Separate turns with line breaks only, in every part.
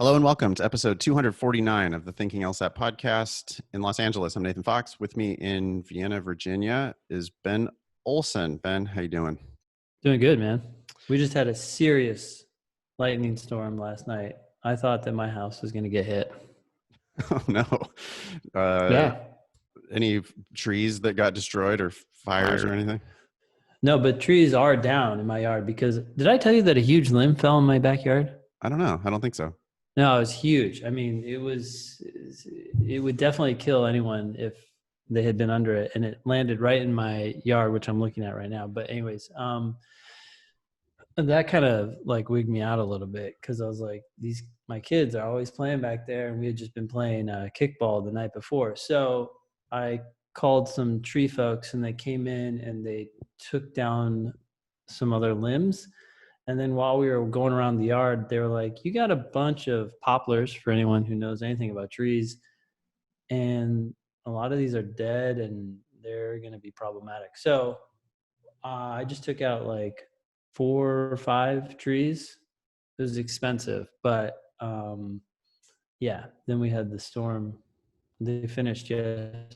Hello and welcome to episode 249 of the Thinking LSAT podcast in Los Angeles. I'm Nathan Fox. With me in Vienna, Virginia is Ben Olson. Ben, how you doing?
Doing good, man. We just had a serious lightning storm last night. I thought that my house was going to get hit.
Oh, no.
Yeah.
Any trees that got destroyed or fires or anything?
No, but trees are down in my yard because did I tell you that a huge limb fell in my backyard?
I don't know. I don't think so.
No, it was huge. I mean, it would definitely kill anyone if they had been under it, and it landed right in my yard, which I'm looking at right now. But anyways, that kind of like wigged me out a little bit because I was like, my kids are always playing back there, and we had just been playing kickball the night before. So I called some tree folks, and they came in and they took down some other limbs. And then while we were going around the yard, they were like, you got a bunch of poplars, for anyone who knows anything about trees, and a lot of these are dead and they're going to be problematic. So I just took out like 4 or 5 trees. It was expensive, but yeah, then we had the storm. They finished yesterday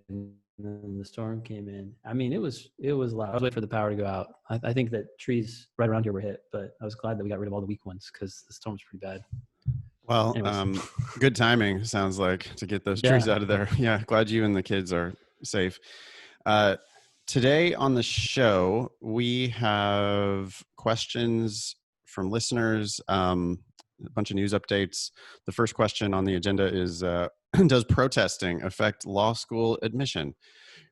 and then the storm came in. I mean, it was loud. I was waiting for the power to go out. I think that trees right around here were hit, but I was glad that we got rid of all the weak ones because the storm's pretty bad.
Well, good timing, sounds like, to get those trees out of there. Yeah, glad you and the kids are safe. Today on the show, we have questions from listeners, a bunch of news updates. The first question on the agenda is, does protesting affect law school admission?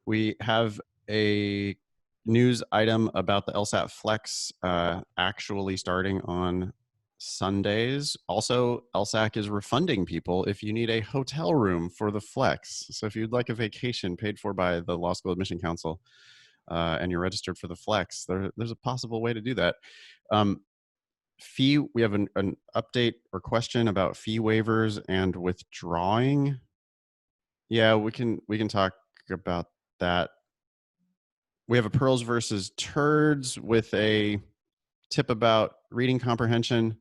We have a news item about the LSAT-Flex actually starting on Sundays. Also, LSAC is refunding people if you need a hotel room for the Flex. So if you'd like a vacation paid for by the Law School Admission Council and you're registered for the Flex, there's a possible way to do that. Fee, we have an update or question about fee waivers and withdrawing. Yeah, we can talk about that. We have a Pearls versus Turds with a tip about reading comprehension.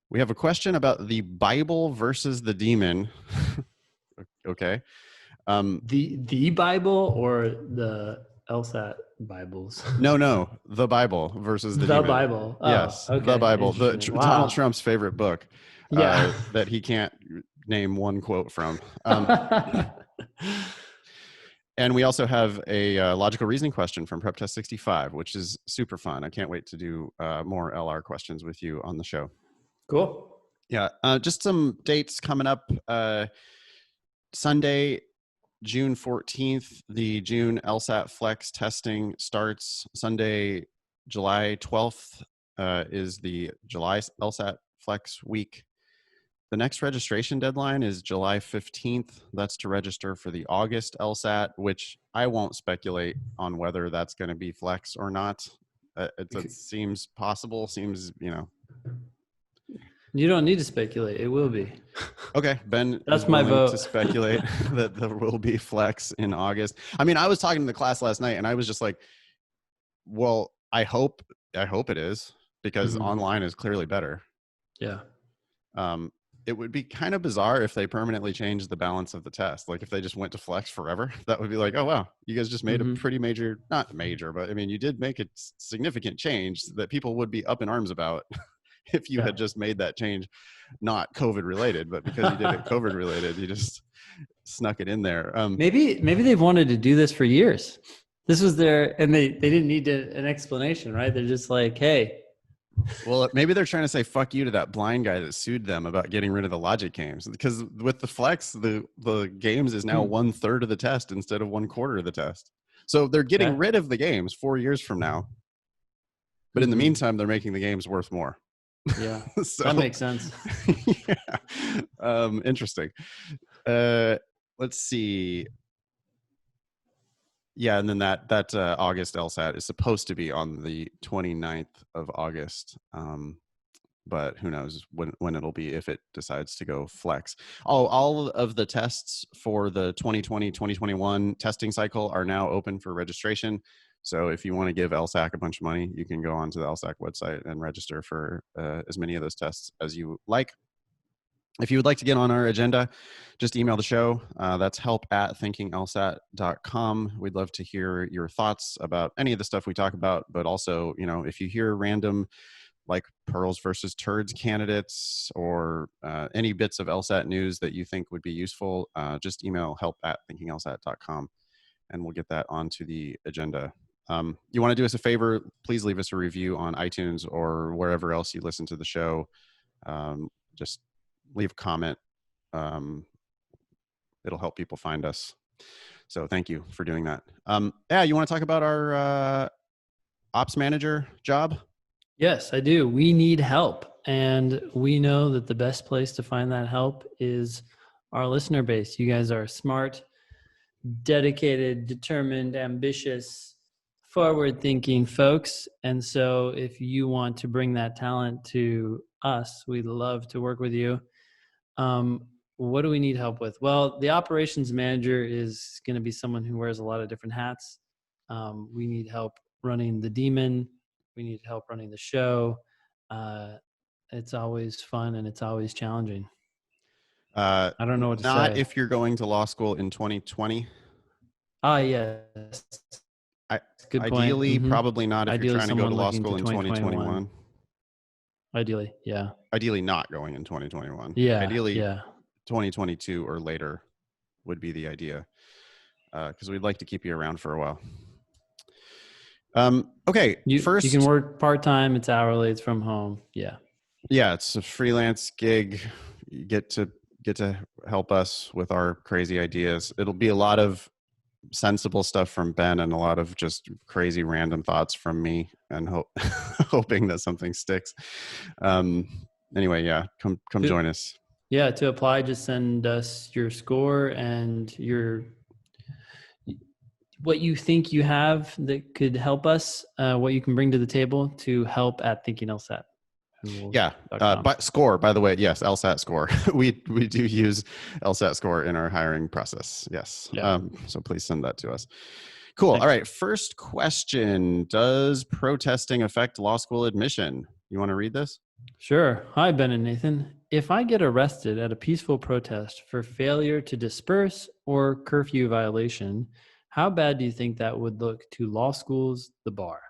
We have a question about the Bible versus the demon. Okay.
The Bible or the LSAT Bibles?
No, the Bible versus the demon.
Bible. Oh,
yes,
okay.
The Bible.
Wow.
Donald Trump's favorite book.
Yeah.
That he can't name one quote from. And we also have a logical reasoning question from Prep Test 65, which is super fun. I can't wait to do more LR questions with you on the show.
Cool.
Yeah, just some dates coming up. Sunday, June 14th, the June LSAT Flex testing starts. Sunday, July 12th is the July LSAT Flex week. The next registration deadline is July 15th. That's to register for the August LSAT, which I won't speculate on whether that's going to be Flex or not. It seems possible,
You don't need to speculate. It will be.
Okay, Ben.
That's my vote
to speculate that there will be Flex in August. I mean, I was talking to the class last night and I was just like, well, I hope it is, because online is clearly better.
Yeah.
It would be kind of bizarre if they permanently changed the balance of the test. Like if they just went to Flex forever, that would be like, oh, wow, you guys just made a pretty major, not major, but I mean, you did make a significant change that people would be up in arms about if you had just made that change, not COVID related, but because you did it COVID related, you just snuck it in there.
Maybe they've wanted to do this for years. This was and they didn't need an explanation, right? They're just like, hey.
Well, maybe they're trying to say fuck you to that blind guy that sued them about getting rid of the logic games, because with the Flex, the games is now 1/3 of the test instead of 1/4 of the test. So they're getting rid of the games 4 years from now. But in the meantime, they're making the games worth more.
Yeah,
so,
that makes sense.
Yeah. Interesting. Let's see. Yeah, and then that August LSAT is supposed to be on the 29th of August. But who knows when it'll be, if it decides to go Flex. All of the tests for the 2020-2021 testing cycle are now open for registration. So if you want to give LSAC a bunch of money, you can go onto the LSAC website and register for as many of those tests as you like. If you would like to get on our agenda, just email the show. That's help@thinkinglsat.com. We'd love to hear your thoughts about any of the stuff we talk about, but also, if you hear random like pearls versus turds candidates or any bits of LSAT news that you think would be useful, just email help@thinkinglsat.com and we'll get that onto the agenda. You want to do us a favor, please leave us a review on iTunes or wherever else you listen to the show. Just leave a comment. It'll help people find us. So thank you for doing that. You want to talk about our ops manager job?
Yes, I do. We need help. And we know that the best place to find that help is our listener base. You guys are smart, dedicated, determined, ambitious, forward-thinking folks. And so if you want to bring that talent to us, we'd love to work with you. What do we need help with? Well, the operations manager is going to be someone who wears a lot of different hats. We need help running the demon. We need help running the show. It's always fun and it's always challenging. I don't know what to say.
Not if you're going to law school in 2020.
Yes. Good point.
Ideally, probably not if you're trying to go to law school in 2021.
Ideally, yeah.
Ideally not going in 2021.
Yeah.
Ideally, 2022 or later would be the idea, because we'd like to keep you around for a while. Okay.
You can work part-time. It's hourly. It's from home. Yeah.
Yeah. It's a freelance gig. You get to help us with our crazy ideas. It'll be a lot of sensible stuff from Ben and a lot of just crazy random thoughts from me and hoping that something sticks. Anyway, yeah, come join us.
Yeah. To apply, just send us your score and what you think you have that could help us, what you can bring to the table to help at Thinking LSAT.
Yeah. But score, by the way, yes, LSAT score. we do use LSAT score in our hiring process. Yes. Yeah. So please send that to us. Cool. Thanks. All right. First question. Does protesting affect law school admission? You want to read this?
Sure. Hi, Ben and Nathan. If I get arrested at a peaceful protest for failure to disperse or curfew violation, how bad do you think that would look to law schools, the bar?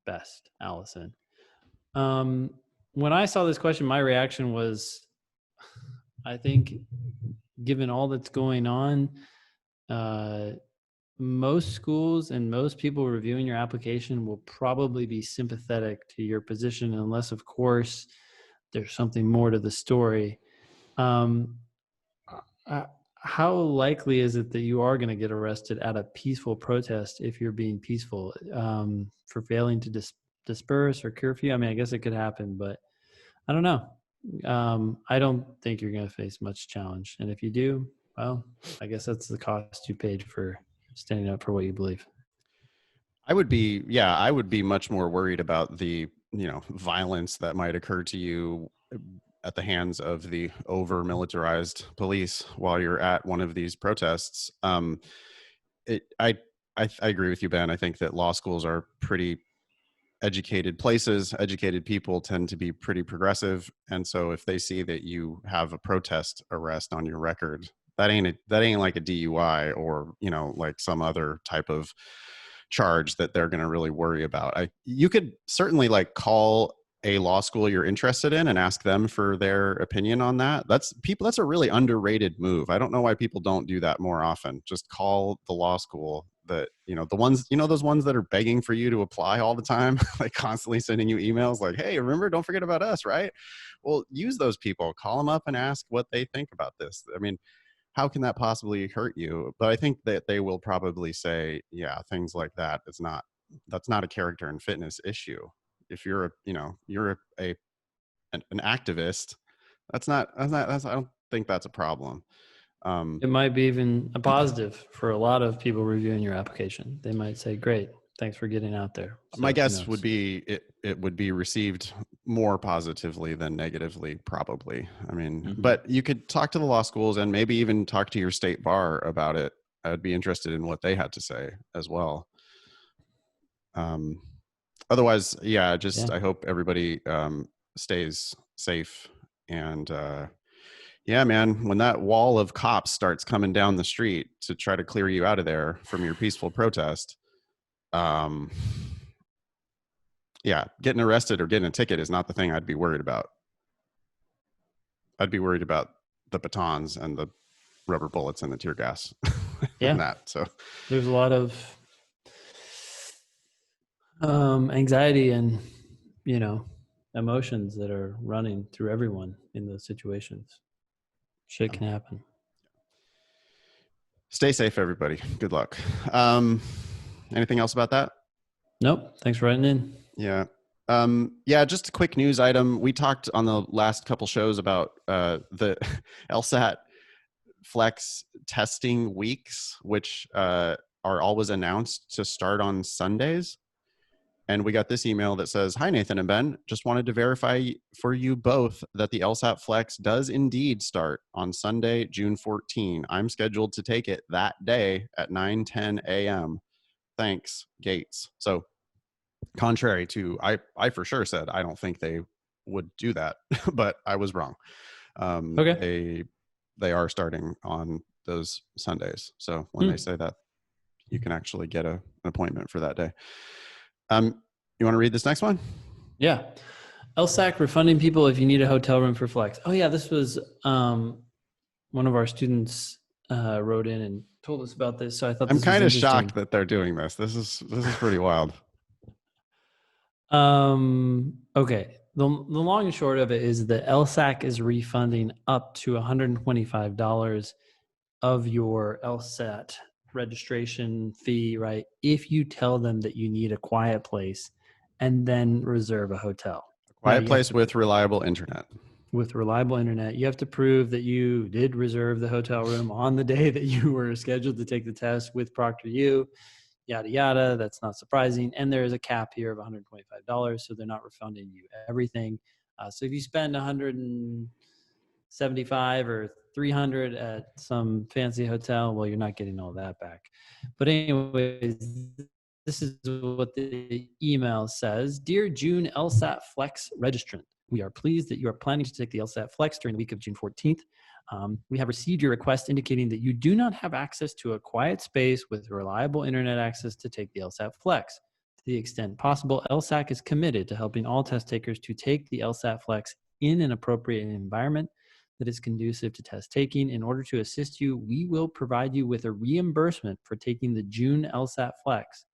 Best, Allison. When I saw this question, my reaction was, I think given all that's going on, most schools and most people reviewing your application will probably be sympathetic to your position, unless, of course, there's something more to the story. How likely is it that you are going to get arrested at a peaceful protest if you're being peaceful, for failing to disperse or curfew? I mean, I guess it could happen, but I don't know. I don't think you're going to face much challenge. And if you do, well, I guess that's the cost you paid for standing up for what you believe.
I would be much more worried about the, violence that might occur to you at the hands of the over-militarized police while you're at one of these protests. I agree with you, Ben. I think that law schools are pretty educated places. Educated people tend to be pretty progressive. And so if they see that you have a protest arrest on your record, that ain't like a DUI or, like some other type of charge that they're going to really worry about. You could certainly call a law school you're interested in and ask them for their opinion on that. That's a really underrated move. I don't know why people don't do that more often. Just call the law school that, the ones, those ones that are begging for you to apply all the time, constantly sending you emails like, hey, remember, don't forget about us, right? Well, use those people, call them up and ask what they think about this. I mean, how can that possibly hurt you? But I think that they will probably say, yeah, things like that. That's not a character and fitness issue. If you're an activist, I don't think that's a problem.
It might be even a positive for a lot of people reviewing your application. They might say, great, thanks for getting out there. So
my guess would be it would be received more positively than negatively, probably. I mean, but you could talk to the law schools and maybe even talk to your state bar about it. I would be interested in what they had to say as well. Otherwise, yeah, I hope everybody stays safe. And yeah, man, when that wall of cops starts coming down the street to try to clear you out of there from your peaceful protest, yeah, getting arrested or getting a ticket is not the thing I'd be worried about. I'd be worried about the batons and the rubber bullets and the tear gas.
Yeah.
That. So
there's a lot of anxiety and, emotions that are running through everyone in those situations. Shit can happen.
Stay safe, everybody. Good luck. Anything else about that?
Nope. Thanks for writing in.
Yeah. Yeah, just a quick news item. We talked on the last couple shows about the LSAT-Flex testing weeks, which are always announced to start on Sundays. And we got this email that says, "Hi, Nathan and Ben. Just wanted to verify for you both that the LSAT-Flex does indeed start on Sunday, June 14. I'm scheduled to take it that day at 9:10 a.m. Thanks, Gates." So contrary to, I for sure said I don't think they would do that, but I was wrong.
Okay.
They are starting on those Sundays. So when they say that, you can actually get an appointment for that day. You want to read this next one?
Yeah. LSAC refunding people if you need a hotel room for flex. Oh yeah, this was one of our students wrote in and told us about this. So I thought
I'm kind of shocked that they're doing this. This is pretty wild.
Okay. The long and short of it is that LSAC is refunding up to $125 of your LSAT registration fee, right? If you tell them that you need a quiet place and then reserve a hotel.
Quiet place with reliable internet.
With reliable internet. You have to prove that you did reserve the hotel room on the day that you were scheduled to take the test with ProctorU, yada, yada. That's not surprising. And there is a cap here of $125, so they're not refunding you everything. So if you spend $175 or $300 at some fancy hotel, well, you're not getting all that back. But anyways, this is what the email says. Dear June LSAT Flex registrant, we are pleased that you are planning to take the LSAT Flex during the week of June 14th. We have received your request indicating that you do not have access to a quiet space with reliable internet access to take the LSAT Flex. To the extent possible, LSAC is committed to helping all test takers to take the LSAT Flex in an appropriate environment that is conducive to test taking. In order to assist you, we will provide you with a reimbursement for taking the June LSAT Flex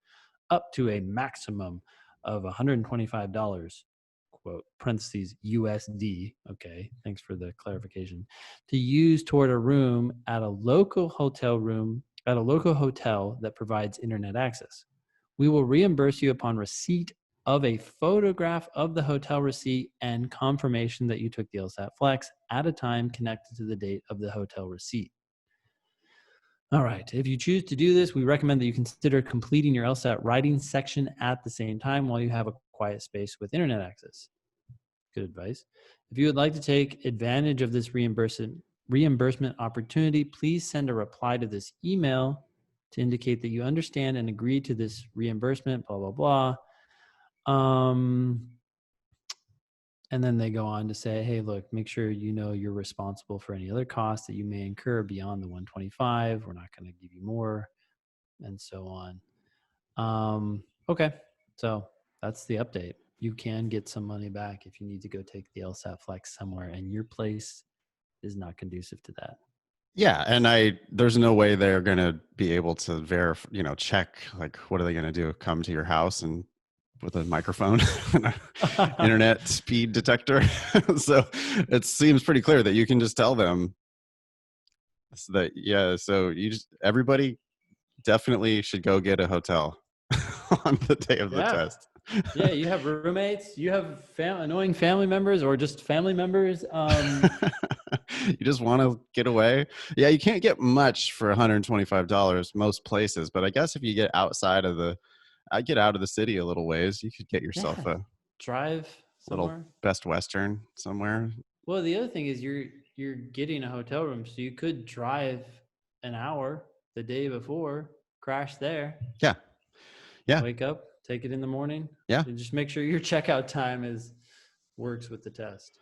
up to a maximum of $125, quote, parentheses, USD. Okay, thanks for the clarification. To use toward a room at a local hotel that provides internet access. We will reimburse you upon receipt of a photograph of the hotel receipt and confirmation that you took the LSAT Flex at a time connected to the date of the hotel receipt. All right. If you choose to do this, we recommend that you consider completing your LSAT writing section at the same time while you have a quiet space with internet access. Good advice. If you would like to take advantage of this reimbursement opportunity, please send a reply to this email to indicate that you understand and agree to this reimbursement, blah, blah, blah. And then they go on to say, hey, look, make sure you know you're responsible for any other costs that you may incur beyond the 125. We're not going to give you more, and so on. Okay, so that's the update. You can get some money back if you need to go take the LSAT Flex somewhere, and your place is not conducive to that.
Yeah, and there's no way they're going to be able to verify, check, like, what are they going to do? Come to your house and with a microphone and internet speed detector. So it seems pretty clear that you can just tell them that, yeah, so everybody definitely should go get a hotel on the day of the test.
Yeah, you have roommates, you have annoying family members or just family members.
You just want to get away. Yeah, you can't get much for $125 most places, but I guess if you get outside of get out of the city a little ways, you could get yourself a
drive somewhere.
Little Best Western somewhere.
Well, the other thing is you're getting a hotel room, so you could drive an hour the day before, crash there.
Yeah.
Wake up, take it in the morning.
Yeah.
And just make sure your checkout time works with the test.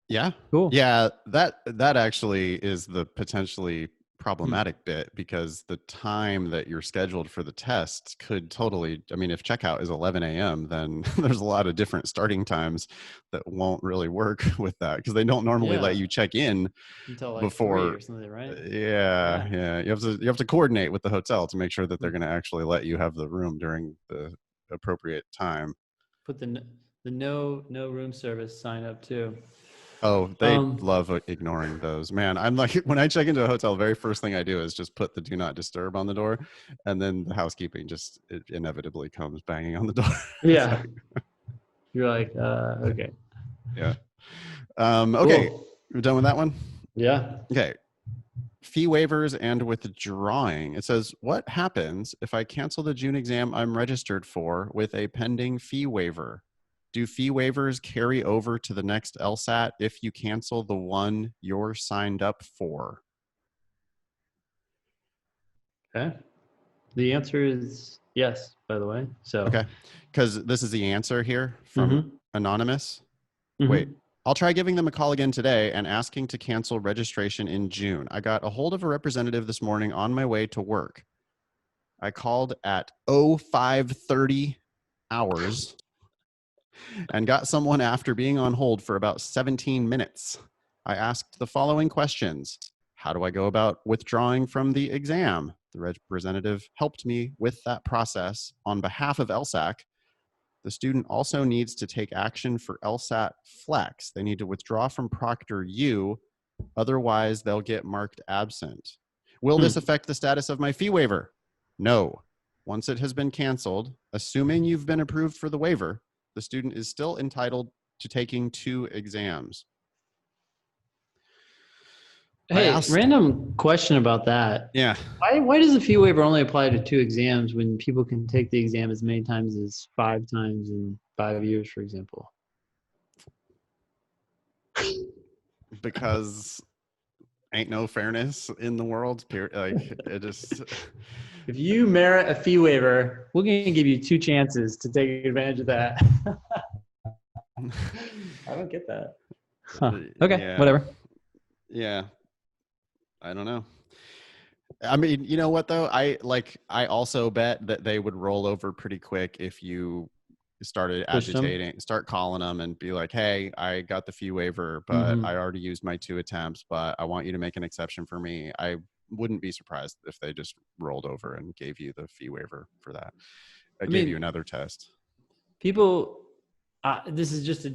Yeah.
Cool.
Yeah. That actually is the potentially problematic bit, because the time that you're scheduled for the test could totally, I mean, if checkout is 11 a.m., then there's a lot of different starting times that won't really work with that, because they don't normally let you check in
until like
before
3 or something, right?
Yeah. You have to coordinate with the hotel to make sure that they're going to actually let you have the room during the appropriate time.
Put the no room service sign up too.
Oh, they love ignoring those. Man, I'm like, when I check into a hotel, the very first thing I do is just put the do not disturb on the door, and then the housekeeping just inevitably comes banging on the door.
Yeah. You're like, okay.
Yeah. Okay.
Cool.
We're done with that one?
Yeah.
Okay. Fee waivers and withdrawing. It says, what happens if I cancel the June exam I'm registered for with a pending fee waiver? Do fee waivers carry over to the next LSAT if you cancel the one you're signed up for?
Okay. The answer is yes, by the way. So
okay, because this is the answer here from Anonymous. Wait, I'll try giving them a call again today and asking to cancel registration in June. I got a hold of a representative this morning on my way to work. I called at 0530 hours and got someone after being on hold for about 17 minutes. I asked the following questions. How do I go about withdrawing from the exam? The representative helped me with that process on behalf of LSAC. The student also needs to take action for LSAT-Flex. They need to withdraw from Proctor U, otherwise they'll get marked absent. Will this affect the status of my fee waiver? No. Once it has been canceled, assuming you've been approved for the waiver, the student is still entitled to taking 2 exams.
Hey, random question about that.
Yeah.
Why does the fee waiver only apply to 2 exams when people can take the exam as many times as 5 times in 5 years, for example?
Because ain't no fairness in the world. Like, it just...
If you merit a fee waiver, we're going to give you 2 chances to take advantage of that. I don't get that. Huh. Okay,
yeah.
whatever.
Yeah. I don't know. I mean, you know what though? I also bet that they would roll over pretty quick if you started agitating, start calling them and be like, hey, I got the fee waiver, but I already used my 2 attempts, but I want you to make an exception for me. I wouldn't be surprised if they just rolled over and gave you the fee waiver for that. I gave you another test.
People, this is just a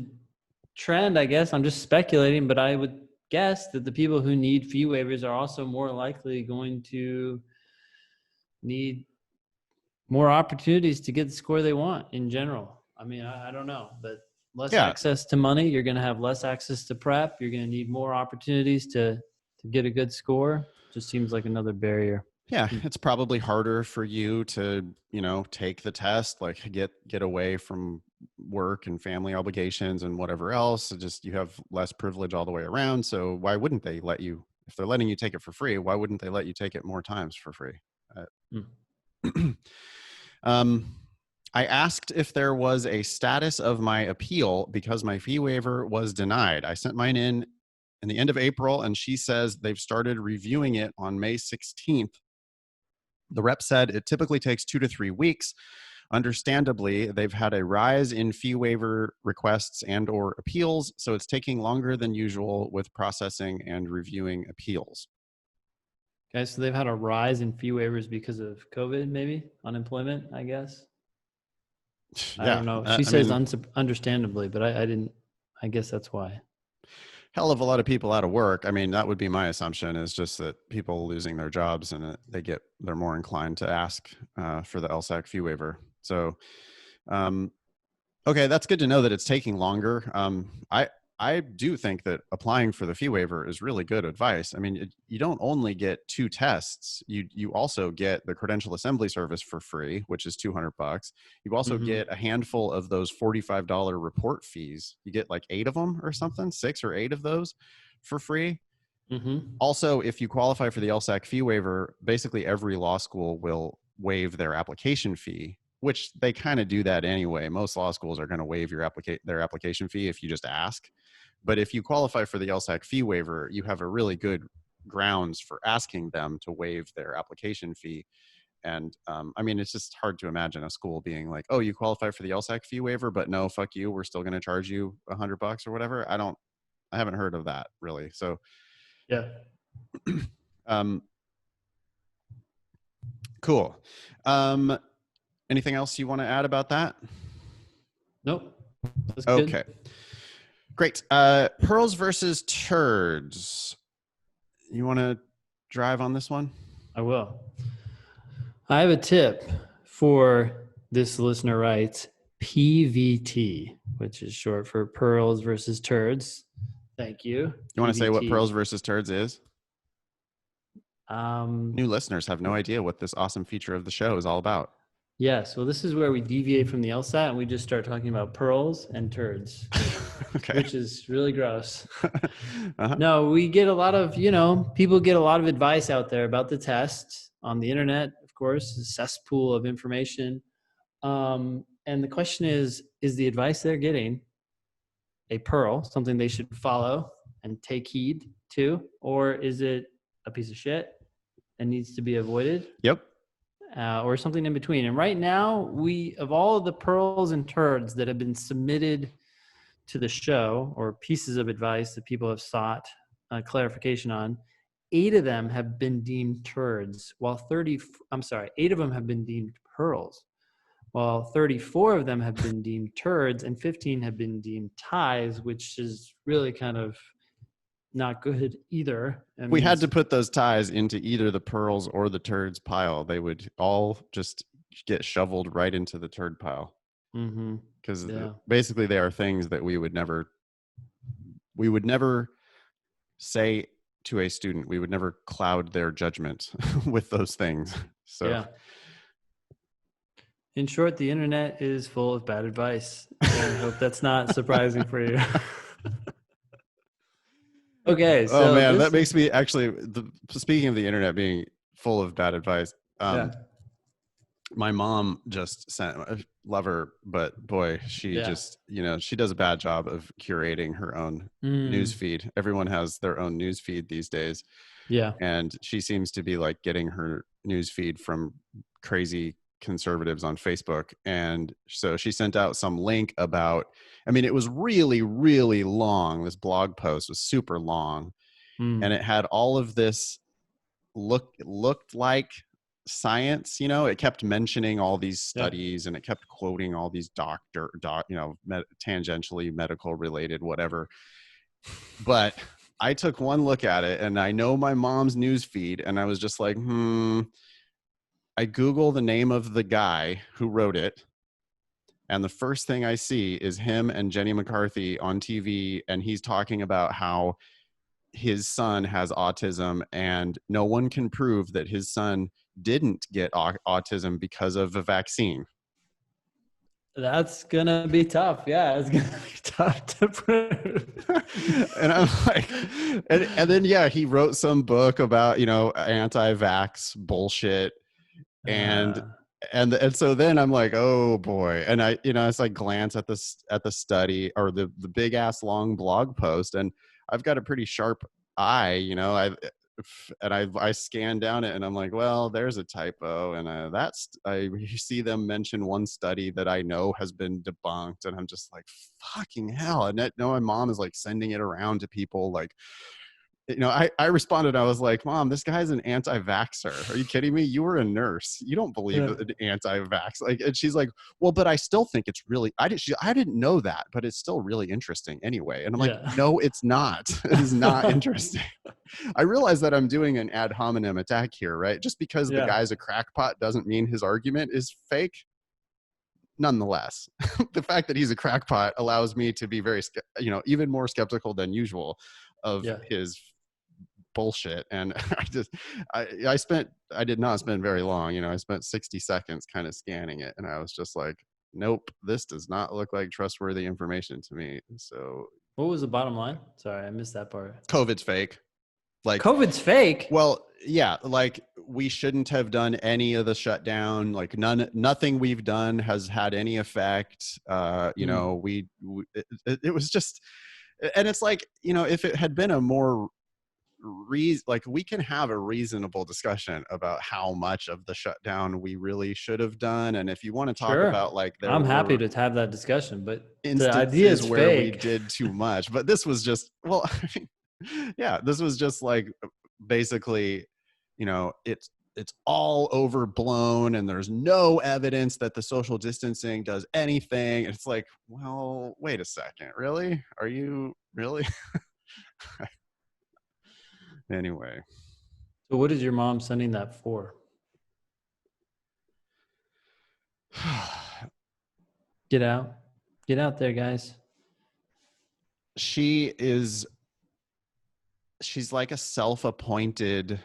trend, I guess. I'm just speculating, but I would guess that the people who need fee waivers are also more likely going to need more opportunities to get the score they want in general. I mean, I don't know, but less access to money, you're going to have less access to prep. You're going to need more opportunities to get a good score. Just seems like another barrier.
Yeah, it's probably harder for you to, take the test, like get away from work and family obligations and whatever else. Just you have less privilege all the way around. So why wouldn't they let you, if they're letting you take it for free, why wouldn't they let you take it more times for free? I asked if there was a status of my appeal because my fee waiver was denied. I sent mine in the end of April, and she says they've started reviewing it on May 16th. The rep said it typically takes 2 to 3 weeks. Understandably, they've had a rise in fee waiver requests and or appeals, so it's taking longer than usual with processing and reviewing appeals.
Okay, so they've had a rise in fee waivers because of COVID, maybe? Unemployment, I guess? Yeah, I don't know. She says understandably, but I guess that's why.
Hell of a lot of people out of work. I mean, that would be my assumption, is just that people losing their jobs and they're more inclined to ask for the LSAC fee waiver. So, okay, that's good to know that it's taking longer. I do think that applying for the fee waiver is really good advice. I mean, you don't only get 2 tests. You also get the credential assembly service for free, which is $200. You also get a handful of those $45 report fees. You get like 8 of them or something, 6 or 8 of those for free. Also, if you qualify for the LSAC fee waiver, basically every law school will waive their application fee which they kind of do that anyway. Most law schools are going to waive their application fee if you just ask. But if you qualify for the LSAC fee waiver, you have a really good grounds for asking them to waive their application fee. And I mean, it's just hard to imagine a school being like, oh, you qualify for the LSAC fee waiver, but no, fuck you, we're still going to charge you $100 or whatever. I haven't heard of that really. So
yeah.
Cool. Anything else you want to add about that?
Nope. That's
okay.
Good.
Great. Pearls versus turds. You want to drive on this one?
I will. I have a tip for this listener writes PVT, which is short for pearls versus turds. Thank you.
You want to say what pearls versus turds is? New listeners have no idea what this awesome feature of the show is all about.
Yes. Well, this is where we deviate from the LSAT and we just start talking about pearls and turds, okay. Which is really gross. Uh-huh. No, we get a lot of, people get a lot of advice out there about the test on the internet, of course, a cesspool of information. And the question is the advice they're getting a pearl, something they should follow and take heed to, or is it a piece of shit and needs to be avoided?
Yep.
Or something in between. And right now, of all of the pearls and turds that have been submitted to the show, or pieces of advice that people have sought clarification on, 8 of them have been deemed turds, while 8 of them have been deemed pearls, while 34 of them have been deemed turds, and 15 have been deemed ties, which is really kind of not good either.
We had to put those ties into either the pearls or the turds pile. They would all just get shoveled right into the turd pile. Because basically they are things that we would never say to a student. We would never cloud their judgment with those things. So yeah.
In short, the internet is full of bad advice. I hope that's not surprising for you. Okay. So
that makes me actually, speaking of the internet being full of bad advice, my mom just sent, I love her, but boy, she just, she does a bad job of curating her own news feed. Everyone has their own news feed these days.
Yeah.
And she seems to be like getting her news feed from crazy conservatives on Facebook. And so she sent out some link about, it was really, really long. This blog post was super long and it had all of this looked like science, it kept mentioning all these studies and it kept quoting all these tangentially medical related, whatever. But I took one look at it and I know my mom's news feed and I was just like, I Google the name of the guy who wrote it. And the first thing I see is him and Jenny McCarthy on TV. And he's talking about how his son has autism and no one can prove that his son didn't get autism because of a vaccine.
That's going to be tough. Yeah, it's going to be tough to prove.
And I'm like, and then, he wrote some book about, anti-vax bullshit. And so then I'm like, oh boy. And I, it's like glance at the study or the big ass long blog post. And I've got a pretty sharp eye, I scan down it and I'm like, well, there's a typo. And I see them mention one study that I know has been debunked. And I'm just like, fucking hell. And my mom is like sending it around to people like, I responded, I was like, Mom, this guy's an anti-vaxxer. Are you kidding me? You were a nurse. You don't believe in anti-vax. And she's like, well, but I still think it's really, I didn't know that, but it's still really interesting anyway. And I'm like, no, it's not. It is not interesting. I realize that I'm doing an ad hominem attack here, right? Just because the guy's a crackpot doesn't mean his argument is fake. Nonetheless, the fact that he's a crackpot allows me to be very, even more skeptical than usual of his bullshit. And I did not spend very long. I spent 60 seconds kind of scanning it and I was just like, nope, this does not look like trustworthy information to me. So
what was the bottom line? Sorry, I missed that part.
COVID's fake.
Like COVID's fake?
Well, yeah, like we shouldn't have done any of the shutdown. Like nothing we've done has had any effect. You know, it was just, and it's like, you know, if it had been a more like we can have a reasonable discussion about how much of the shutdown we really should have done. And if you want to talk about like,
I'm happy to have that discussion, but the idea is
where
fake.
we did too much, but this was just, well, I mean, yeah, this was just like basically, you know, it's all overblown and there's no evidence that the social distancing does anything. It's like, well, wait a second, really? Are you really? Anyway.
So what is your mom sending that for? Get out there, guys.
She's like a self-appointed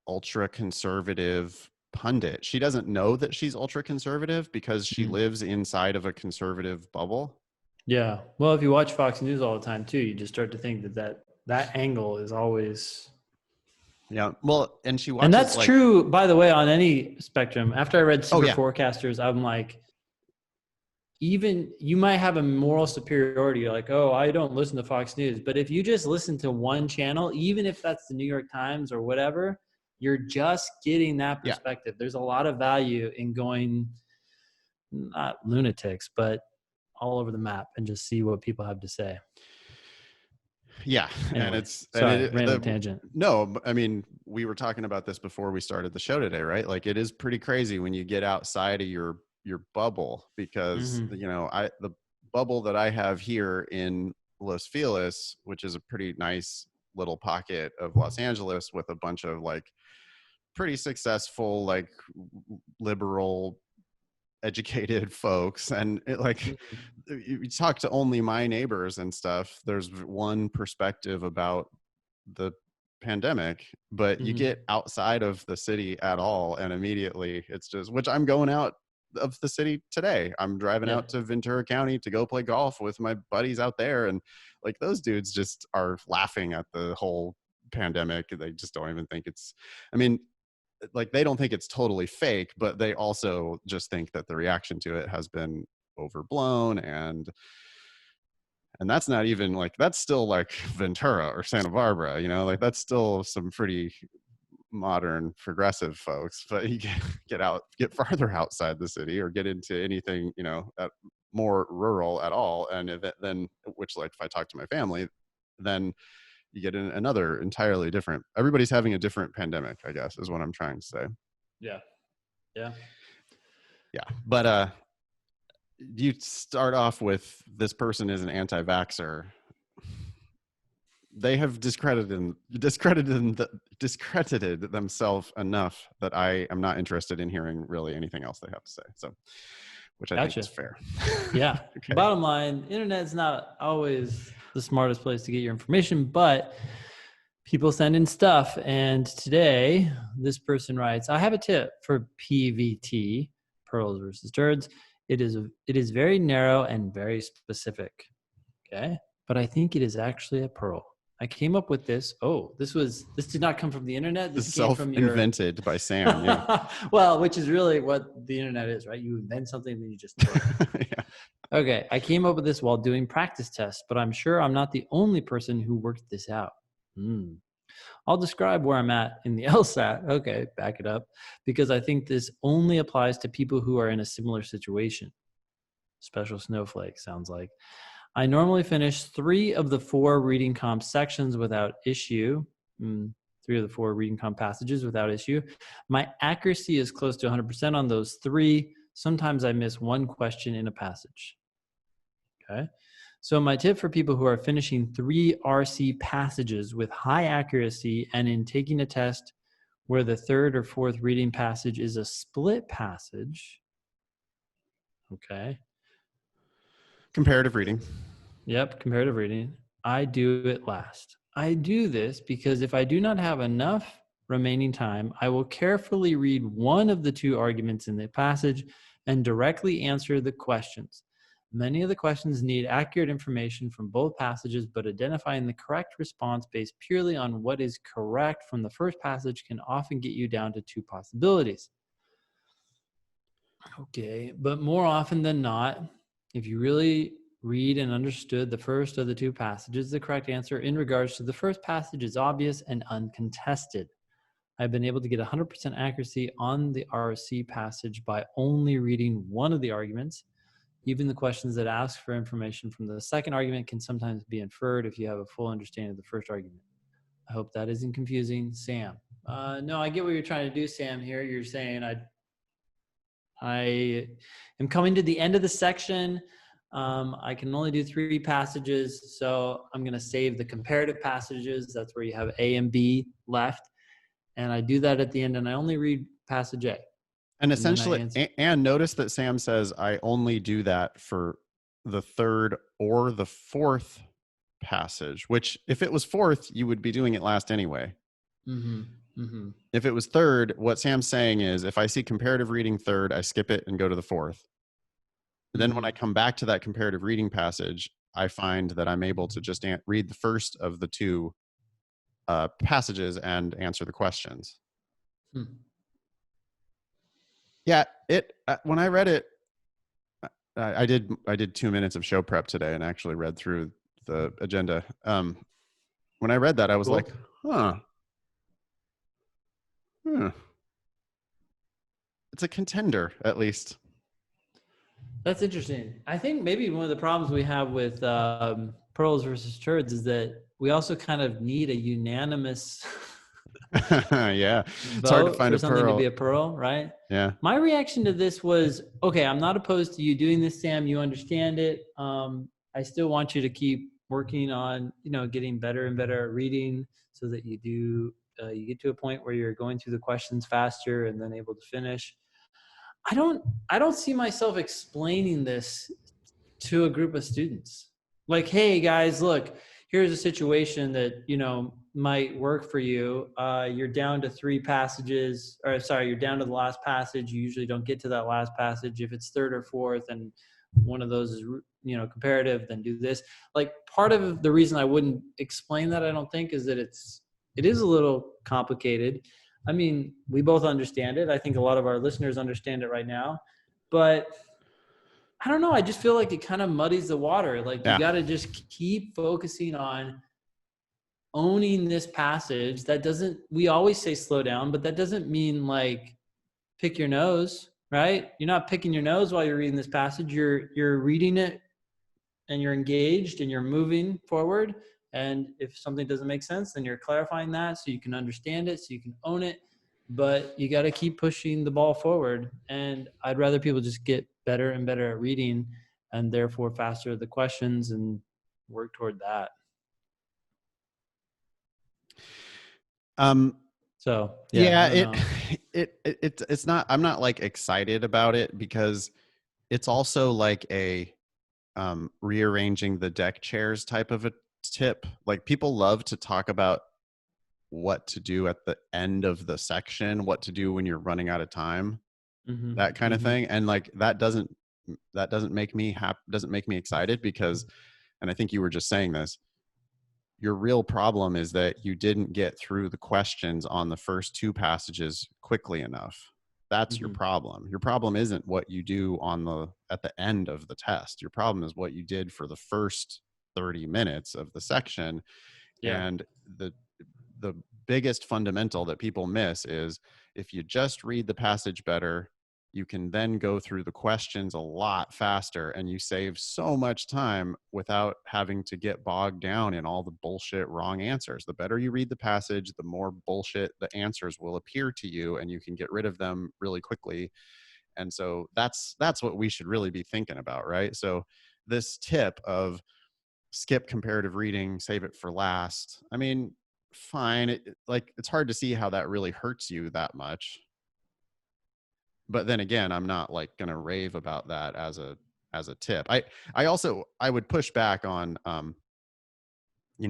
ultra conservative pundit. She doesn't know that she's ultra conservative because she lives inside of a conservative bubble.
Yeah. Well, if you watch Fox News all the time too, you just start to think that angle is always.
Yeah. Well, and she watches,
and that's true, by the way, on any spectrum. After I read Super Forecasters, I'm like, even you might have a moral superiority, like, oh, I don't listen to Fox News. But if you just listen to one channel, even if that's the New York Times or whatever, you're just getting that perspective. There's a lot of value in going, not lunatics, but all over the map and just see what people have to say.
Yeah.
Anyway,
and it's
random tangent.
No, I mean, we were talking about this before we started the show today, right? Like it is pretty crazy when you get outside of your bubble, because you know, the bubble that I have here in Los Feliz, which is a pretty nice little pocket of Los Angeles with a bunch of like pretty successful, like liberal educated folks, and it, like you talk to only my neighbors and stuff, there's one perspective about the pandemic, but you get outside of the city at all and immediately it's just, which I'm going out of the city today. I'm driving out to Ventura County to go play golf with my buddies out there, and like those dudes just are laughing at the whole pandemic. They just don't even think it's, I mean, like they don't think it's totally fake, but they also just think that the reaction to it has been overblown, and that's not even like, that's still like Ventura or Santa Barbara, you know, like that's still some pretty modern progressive folks. But you get farther outside the city or get into anything, you know, more rural at all, and then, which like if I talk to my family, then you get in another entirely different, everybody's having a different pandemic, I guess is what I'm trying to say. Yeah. But you start off with, this person is an anti-vaxxer. They have discredited themselves enough that I am not interested in hearing really anything else they have to say. So, which I think is fair.
Yeah. Okay. Bottom line, internet's not always the smartest place to get your information, but people send in stuff. And today, this person writes, I have a tip for PVT, pearls versus turds. It is very narrow and very specific. Okay. But I think it is actually a pearl. I came up with this. Oh, this did not come from the internet. This came from
invented by Sam. Yeah.
Well, which is really what the internet is, right? You invent something and then you just throw it. Yeah. Okay. I came up with this while doing practice tests, but I'm sure I'm not the only person who worked this out. I'll describe where I'm at in the LSAT. Okay, back it up. Because I think this only applies to people who are in a similar situation. Special snowflake, sounds like. I normally finish 3 of the 4 reading comp sections without issue. 3 of the 4 reading comp passages without issue. My accuracy is close to 100% on those 3. Sometimes I miss one question in a passage. Okay. So my tip for people who are finishing 3 RC passages with high accuracy and in taking a test where the 3rd or 4th reading passage is a split passage. Okay.
Comparative reading.
Yep, comparative reading. I do it last. I do this because if I do not have enough remaining time, I will carefully read one of the 2 arguments in the passage and directly answer the questions. Many of the questions need accurate information from both passages, but identifying the correct response based purely on what is correct from the first passage can often get you down to two possibilities. Okay, but more often than not, if you really read and understood the first of the two passages, the correct answer in regards to the first passage is obvious and uncontested. I've been able to get 100% accuracy on the RC passage by only reading one of the arguments. Even the questions that ask for information from the second argument can sometimes be inferred if you have a full understanding of the first argument. I hope that isn't confusing. Sam. No, I get what you're trying to do, Sam, here. You're saying I am coming to the end of the section. I can only do 3 passages, so I'm going to save the comparative passages. That's where you have A and B left. And I do that at the end, and I only read passage A.
And essentially, and notice that Sam says, I only do that for the third or the fourth passage, which if it was fourth, you would be doing it last anyway.
Mm-hmm. Mm-hmm.
If it was third, what Sam's saying is, if I see comparative reading third, I skip it and go to the fourth. Mm-hmm. Then when I come back to that comparative reading passage, I find that I'm able to just read the first of the 2 passages and answer the questions. Yeah, when I read it, I did 2 minutes of show prep today and actually read through the agenda. When I read that, I was like, it's a contender, at least.
That's interesting. I think maybe one of the problems we have with pearls versus turds is that we also kind of need a unanimous
yeah, it's hard to find
for something to be a pearl, right?
Yeah.
My reaction to this was, okay, I'm not opposed to you doing this, Sam. You understand it. I still want you to keep working on, getting better and better at reading so that you get to a point where you're going through the questions faster and then able to finish. I don't see myself explaining this to a group of students. Like, hey guys, look, here's a situation that, might work for you. You're down to 3 passages, you're down to the last passage. You usually don't get to that last passage. If it's third or fourth and one of those is, comparative, then do this. Like, part of the reason I wouldn't explain that, I don't think, is that it is a little complicated. I mean, we both understand it. I think a lot of our listeners understand it right now, but I don't know. I just feel like it kind of muddies the water. Like, you got to just keep focusing on owning this passage. We always say slow down, but that doesn't mean like pick your nose, right? You're not picking your nose while you're reading this passage. You're reading it and you're engaged and you're moving forward. And if something doesn't make sense, then you're clarifying that so you can understand it, so you can own it. But you got to keep pushing the ball forward. And I'd rather people just get better and better at reading and therefore faster at the questions and work toward that. So
yeah, it's not, I'm not like excited about it because it's also like a rearranging the deck chairs type of a tip. Like, people love to talk about what to do at the end of the section, what to do when you're running out of time, that kind of thing. And like, that doesn't make me doesn't make me excited because, and I think you were just saying this, your real problem is that you didn't get through the questions on the first 2 passages quickly enough. That's your problem. Your problem isn't what you do at the end of the test. Your problem is what you did for the first 30 minutes of the section. Yeah. And the biggest fundamental that people miss is, if you just read the passage better, you can then go through the questions a lot faster and you save so much time without having to get bogged down in all the bullshit wrong answers. The better you read the passage, the more bullshit the answers will appear to you and you can get rid of them really quickly. And so that's what we should really be thinking about, right? So this tip of skip comparative reading, save it for last, I mean, fine. It's hard to see how that really hurts you that much. But then again, I'm not like going to rave about that as a tip. I would push back on,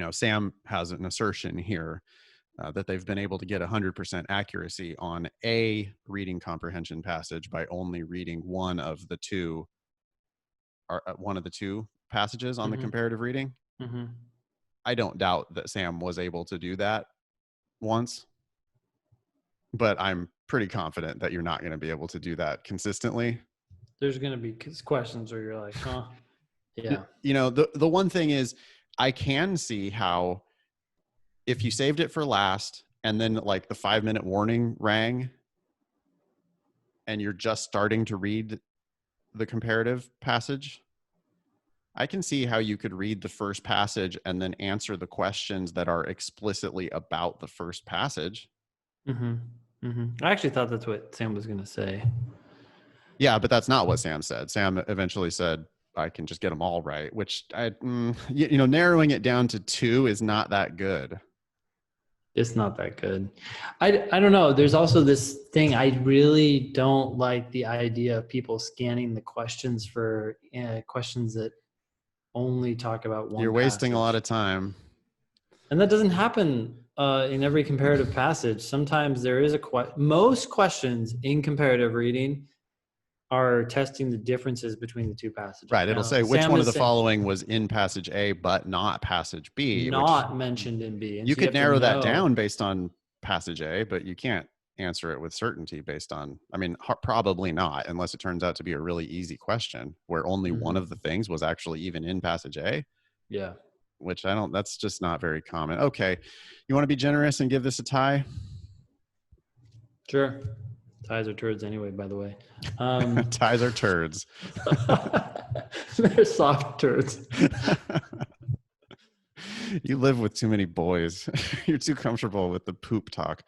Sam has an assertion here that they've been able to get 100% accuracy on a reading comprehension passage by only reading one of the 2 one of the two passages on the comparative reading. I don't doubt that Sam was able to do that once, but I'm pretty confident that you're not going to be able to do that consistently.
There's going to be questions where you're like, huh? Yeah.
You know, the one thing is, I can see how if you saved it for last and then like the 5-minute warning rang and you're just starting to read the comparative passage, I can see how you could read the first passage and then answer the questions that are explicitly about the first passage.
I actually thought that's what Sam was going to say.
Yeah, but that's not what Sam said. Sam eventually said, I can just get them all right, which narrowing it down to 2 is not that good.
It's not that good. I don't know. There's also this thing. I really don't like the idea of people scanning the questions for questions that only talk about one.
You're wasting a lot of time.
And that doesn't happen in every comparative passage. Sometimes there is most questions in comparative reading are testing the differences between the two passages.
Right. It'll say which one of the following was in passage A, but not passage B.
Not mentioned in B.
And you could narrow that down based on passage A, but you can't answer it with certainty based on, probably not, unless it turns out to be a really easy question where only one of the things was actually even in passage A.
Yeah.
Which that's just not very common. Okay. You want to be generous and give this a tie?
Sure. Ties are turds anyway, by the way.
Ties are turds.
They're soft turds.
You live with too many boys. You're too comfortable with the poop talk.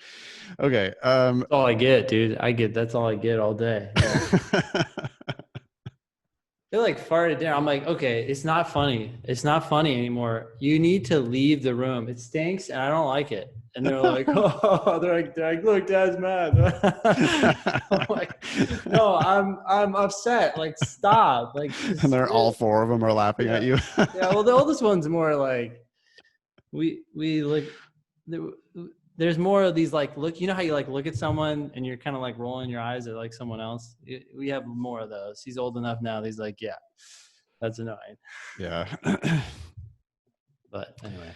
Okay.
That's all I get, dude. That's all I get all day. Yeah. They like farted down. I'm like, okay, it's not funny. It's not funny anymore. You need to leave the room. It stinks and I don't like it. And they're like, oh, they're like, look, Dad's mad. I'm like, no, I'm upset. Like, stop. Like,
and they're all 4 of them are laughing at you.
Yeah. Well, the oldest one's more like, we like, there's more of these like look. You know how you like look at someone and you're kind of like rolling your eyes at like someone else. We have more of those. He's old enough now. He's like, yeah, that's annoying.
Yeah.
But anyway.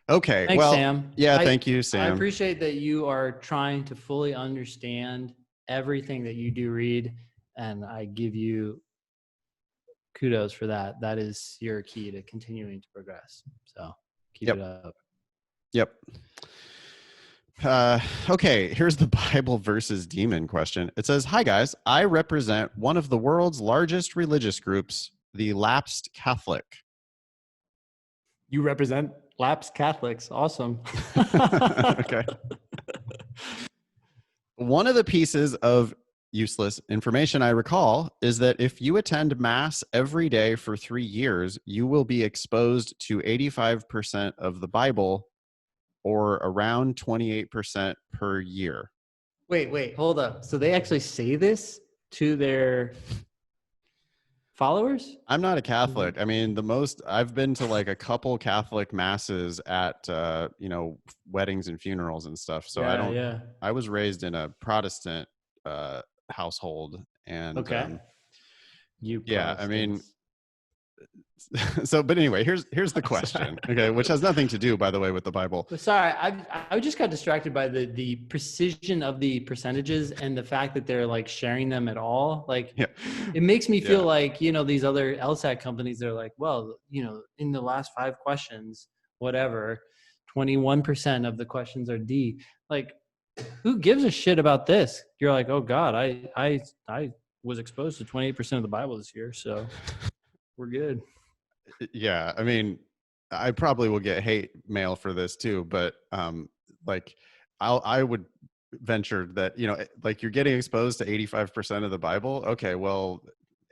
Okay.
Thanks, Sam.
Yeah. Thank you, Sam.
I appreciate that you are trying to fully understand everything that you do read, and I give you kudos for that. That is your key to continuing to progress. So keep it up.
Yep. Okay, here's the Bible versus demon question. It says, hi guys, I represent one of the world's largest religious groups, the Lapsed Catholic.
You represent lapsed Catholics. Awesome.
Okay. One of the pieces of useless information I recall is that if you attend Mass every day for 3 years, you will be exposed to 85% of the Bible, or around 28% per year.
Wait, hold up. So they actually say this to their followers?
I'm not a Catholic. I mean, I've been to like a couple Catholic masses at, weddings and funerals and stuff. So I was raised in a Protestant household. And
okay.
So, but anyway, here's the question, okay, which has nothing to do, by the way, with the Bible.
Sorry, I just got distracted by the precision of the percentages and the fact that they're like sharing them at all. Like, it makes me feel like, these other LSAC companies, they're like, well, in the last 5 questions, whatever, 21% of the questions are D. Like, who gives a shit about this? You're like, oh God, I was exposed to 28% of the Bible this year, so we're good.
Yeah, I mean, I probably will get hate mail for this too, but I would venture that, like you're getting exposed to 85% of the Bible. Okay, well,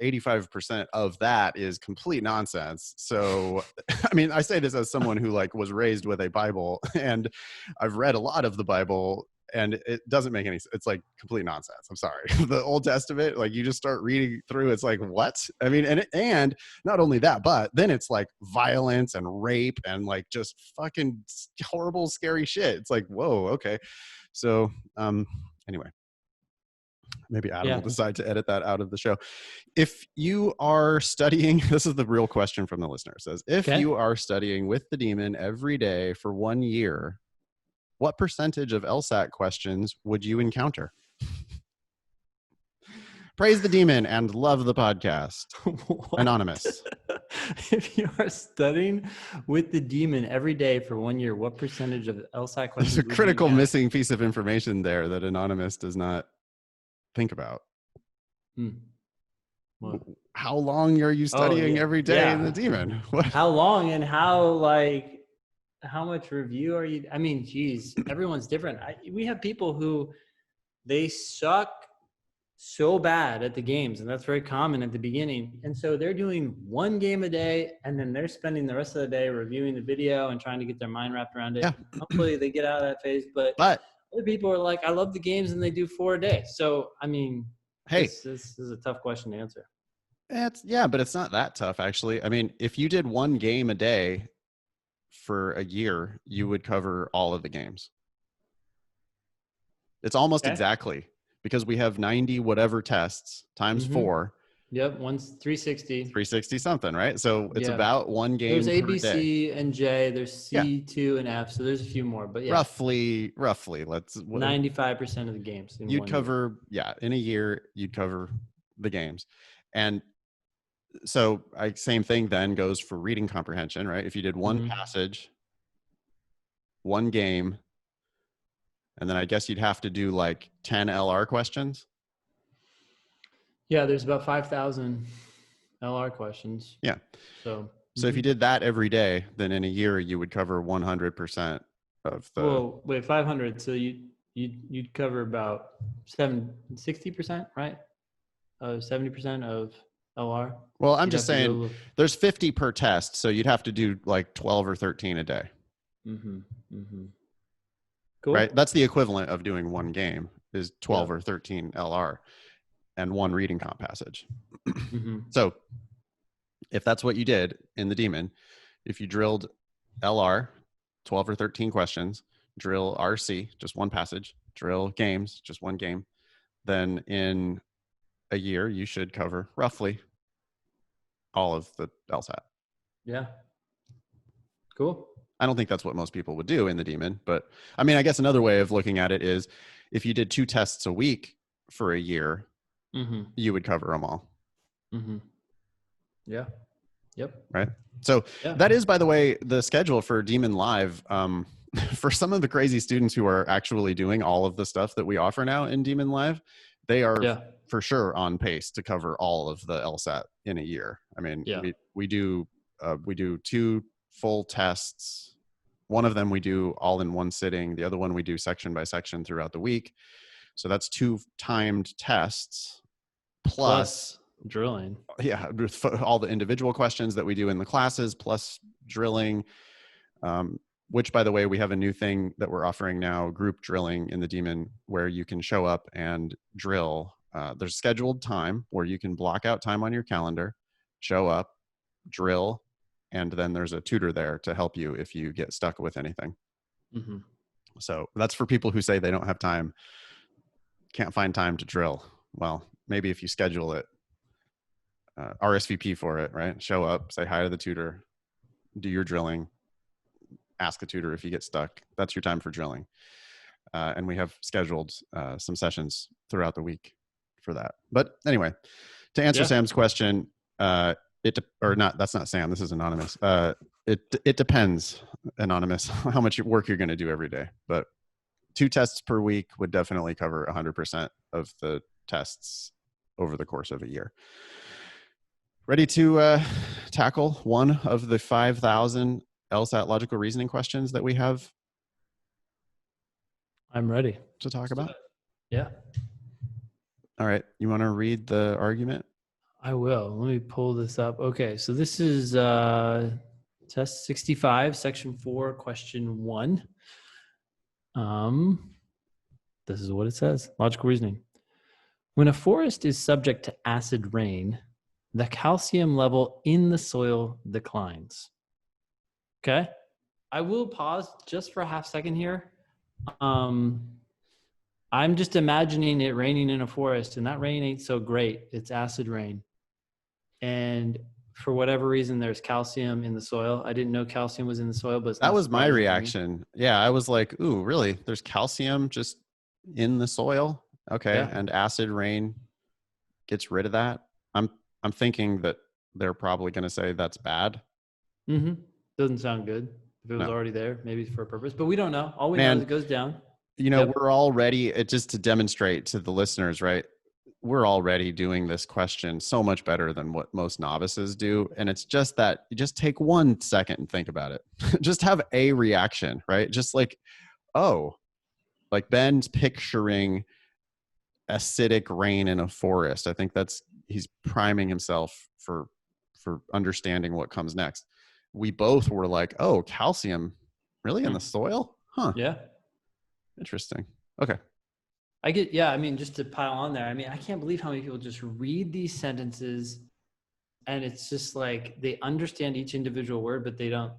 85% of that is complete nonsense. So, I mean, I say this as someone who like was raised with a Bible, and I've read a lot of the Bible, and it doesn't make any sense. It's like complete nonsense. I'm sorry. The Old Testament, like you just start reading through, it's like, what? I mean, and not only that, but then it's like violence and rape and like just fucking horrible, scary shit. It's like, whoa, okay. So, anyway. Maybe Adam will decide to edit that out of the show. If you are studying, this is the real question from the listener. It says, if you are studying with the demon every day for 1 year, what percentage of LSAT questions would you encounter? Praise the demon and love the podcast. Anonymous.
If you are studying with the demon every day for 1 year, what percentage of LSAT questions?
There's a critical missing piece of information there that Anonymous does not think about. How long are you studying every day in the demon? What?
How long and how much review are you? I mean, geez, everyone's different. We have people who they suck so bad at the games, and that's very common at the beginning. And so they're doing 1 game a day, and then they're spending the rest of the day reviewing the video and trying to get their mind wrapped around it. Yeah. Hopefully they get out of that phase. But other people are like, I love the games, and they do 4 a day. So, I mean, this is a tough question to answer.
But it's not that tough, actually. I mean, if you did 1 game a day for a year, you would cover all of the games. It's almost exactly, because we have 90 whatever tests times 4.
Yep, one's 360.
360 something, right? So it's about 1 game
there's A,
per
B,
day.
C, and J. There's C, 2, and F. So there's a few more, but
roughly. Let's
95% of the games.
You'd cover, in a year, you'd cover the games. And so same thing then goes for reading comprehension, right? If you did 1 passage, 1 game, and then I guess you'd have to do like 10 LR questions.
Yeah, there's about 5,000 LR questions.
Yeah. So if you did that every day, then in a year you would cover 100% of the.
Well, wait, 500. So you'd cover about 60%, right? 70% of LR.
Well, I'm just saying there's 50 per test, so you'd have to do like 12 or 13 a day. Cool. Right? That's the equivalent of doing 1 game is 12 or 13 LR and 1 reading comp passage. So if that's what you did in the demon, if you drilled LR, 12 or 13 questions, drill RC, just 1 passage, drill games, just 1 game, then in a year, you should cover roughly all of the LSAT.
Yeah. Cool.
I don't think that's what most people would do in the demon, but I mean, I guess another way of looking at it is if you did 2 tests a week for a year, you would cover them all.
Yeah. Yep.
Right. So that is, by the way, the schedule for Demon Live. For some of the crazy students who are actually doing all of the stuff that we offer now in Demon Live, they are for sure on pace to cover all of the LSAT in a year. I mean, we do 2 full tests. One of them we do all in 1 sitting. The other one we do section by section throughout the week. So that's 2 timed tests plus
drilling.
Yeah, all the individual questions that we do in the classes plus drilling. Which, by the way, we have a new thing that we're offering now, group drilling in the demon, where you can show up and drill. There's scheduled time where you can block out time on your calendar, show up, drill, and then there's a tutor there to help you if you get stuck with anything. So that's for people who say they don't have time, can't find time to drill. Well, maybe if you schedule it, RSVP for it, right? Show up, say hi to the tutor, do your drilling, ask the tutor if you get stuck. That's your time for drilling. And we have scheduled some sessions throughout the week for that. But anyway, to answer Sam's question, that's not Sam, this is Anonymous. It depends, Anonymous, how much work you're going to do every day. But 2 tests per week would definitely cover 100% of the tests over the course of a year. Ready to tackle one of the 5,000 LSAT logical reasoning questions that we have?
I'm ready
to talk about.
Yeah.
All right. You want to read the argument?
I will. Let me pull this up. Okay. So this is test 65, section 4, question 1. This is what it says. Logical reasoning. When a forest is subject to acid rain, the calcium level in the soil declines. Okay. I will pause just for a half second here. I I'm just imagining it raining in a forest, and that rain ain't so great. It's acid rain. And for whatever reason, there's calcium in the soil. I didn't know calcium was in the soil, but it's
That
not
was my
surprising to me.
reaction. Yeah, I was like, ooh, really? There's calcium just in the soil? Okay.
Yeah.
And acid rain gets rid of that. I'm thinking that they're probably going to say that's bad.
Mm-hmm. Doesn't sound good. If it was
No.
already there, maybe it's for a purpose, but we don't know. All we know
Man,
is it goes down.
you know, we're already, just to demonstrate to the listeners, right? We're already doing this question so much better than what most novices do. And it's just that you just take 1 second and think about it. Just have a reaction, right? Just like, oh, like Ben's picturing acidic rain in a forest. I think he's priming himself for understanding what comes next. We both were like, oh, calcium really in the soil? Huh.
Yeah.
Interesting. Okay.
I mean, just to pile on there, I mean, I can't believe how many people just read these sentences and it's just like they understand each individual word, but they don't